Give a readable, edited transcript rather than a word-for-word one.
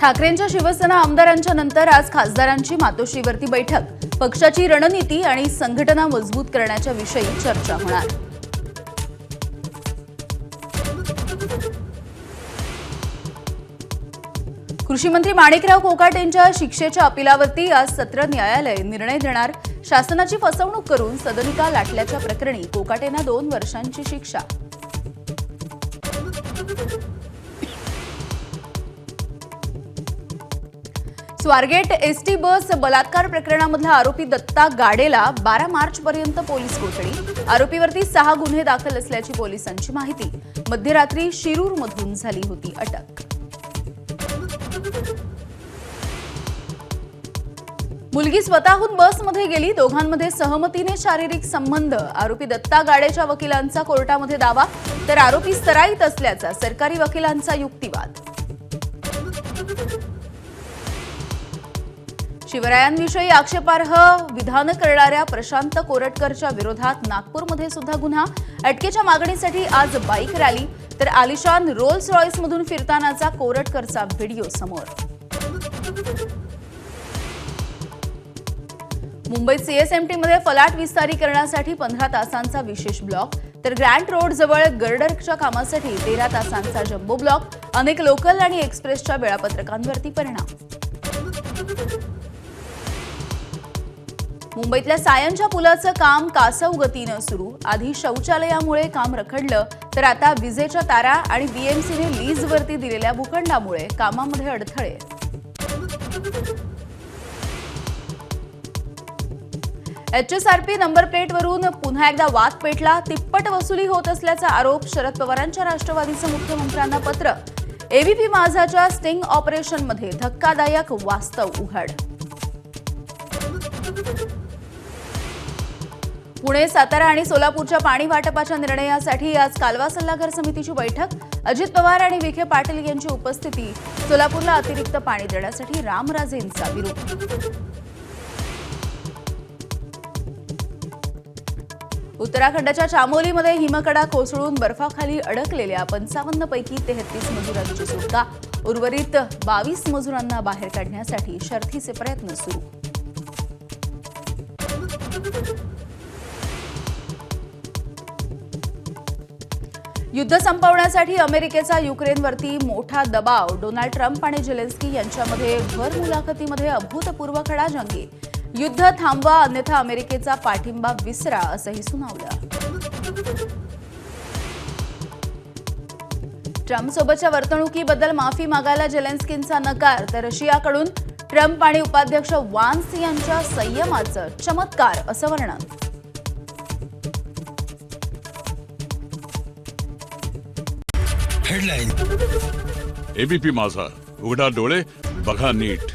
ठाकरेंच्या शिवसेना आमदारांच्या नंतर आज खासदारांची मातोश्रीवरती बैठक। पक्षाची रणनीती आणि संघटना मजबूत करण्याच्या विषयी चर्चा होणार। कृषी मंत्री माणिकराव कोकाटेंच्या शिक्षेच्या अपिलावरती आज सत्र न्यायालय निर्णय देणार। शासनाची फसवणूक करून सदनिका लाटल्याच्या प्रकरणी कोकाटेंना 2 वर्षांची शिक्षा। स्वारगेट एसटी बस बलात्कार प्रकरणामधला आरोपी दत्ता गाडेला 12 मार्चपर्यंत पोलीस कोठडी। आरोपीवरती 6 गुन्हे दाखल असल्याची पोलिसांची माहिती। मध्यरात्री शिरूरमधून झाली होती अटक। मुलगी स्वतःहून बसमध्ये गेली, दोघांमध्ये सहमतीने शारीरिक संबंध। आरोपी दत्ता गाडेच्या वकिलांचा कोर्टामध्ये दावा, तर आरोपी सराईत असल्याचा सरकारी वकिलांचा युक्तिवाद। शिवरायांविषयी आक्षेपार्ह विधान करणाऱ्या प्रशांत कोरटकरच्या विरोधात नागपूरमध्ये सुद्धा गुन्हा। अटकेच्या मागणीसाठी आज बाईक रॅली, तर आलिशान रोल्स रॉयसमधून फिरतानाचा कोरटकरचा व्हिडिओ समोर। मुंबईत सीएसएमटीमध्ये फलाट विस्तारीकरणासाठी 15 तासांचा विशेष ब्लॉक, तर ग्रँट रोड जवळ गर्डरच्या कामासाठी 13 तासांचा जम्बो ब्लॉक। अनेक लोकल आणि एक्सप्रेसच्या वेळापत्रकांवरती परिणाम। मुंबईतल्या सायनच्या पुलाचं काम कासव गतीनं सुरू। आधी शौचालयामुळे काम रखडलं, तर आता विजेच्या तारा आणि बीएमसीने लीजवरती दिलेल्या भूखंडामुळे कामामध्ये अडथळे। एचएसआरपी नंबर प्लेटवरून पुन्हा एकदा वाद पेटला। तिप्पट वसुली होत असल्याचा आरोप। शरद पवारांच्या राष्ट्रवादीचं मुख्यमंत्र्यांना पत्र। एबीपी माझाच्या स्टिंग ऑपरेशनमध्ये धक्कादायक वास्तव उघड। पुणे, सातारा आणि सोलापूरच्या पाणी वाटपाच्या निर्णयासाठी आज कालवा सल्लागार समितीची बैठक। अजित पवार आणि विखे पाटील यांची उपस्थिती। सोलापूरला अतिरिक्त पाणी देण्यासाठी रामराजेंचा विरोध। उत्तराखंडच्या चामोलीमध्ये हिमकडा कोसळून बर्फाखाली अडकलेल्या 55 पैकी 33 मजुरांची सुटका। उर्वरित 22 मजुरांना बाहेर काढण्यासाठी शर्थीचे प्रयत्न सुरू। युद्ध संपवण्यासाठी अमेरिकेचा युक्रेनवरती मोठा दबाव। डोनाल्ड ट्रम्प आणि झेलेन्स्की यांच्यामध्ये भर मुलाखतीमध्ये अभूतपूर्व खडाजंगी। युद्ध थांबवा अन्यथा अमेरिकेचा पाठिंबा विसरा असंही सुनावलं। ट्रम्पसोबतच्या वर्तणुकीबद्दल माफी मागायला झेलेन्स्कींचा नकार, तर रशियाकडून ट्रम्प आणि उपाध्यक्ष वान्स यांच्या संयमाचं चमत्कार असं वर्णन। हेडलाईन। एबीपी माझा, उघडा डोळे बघा नीट।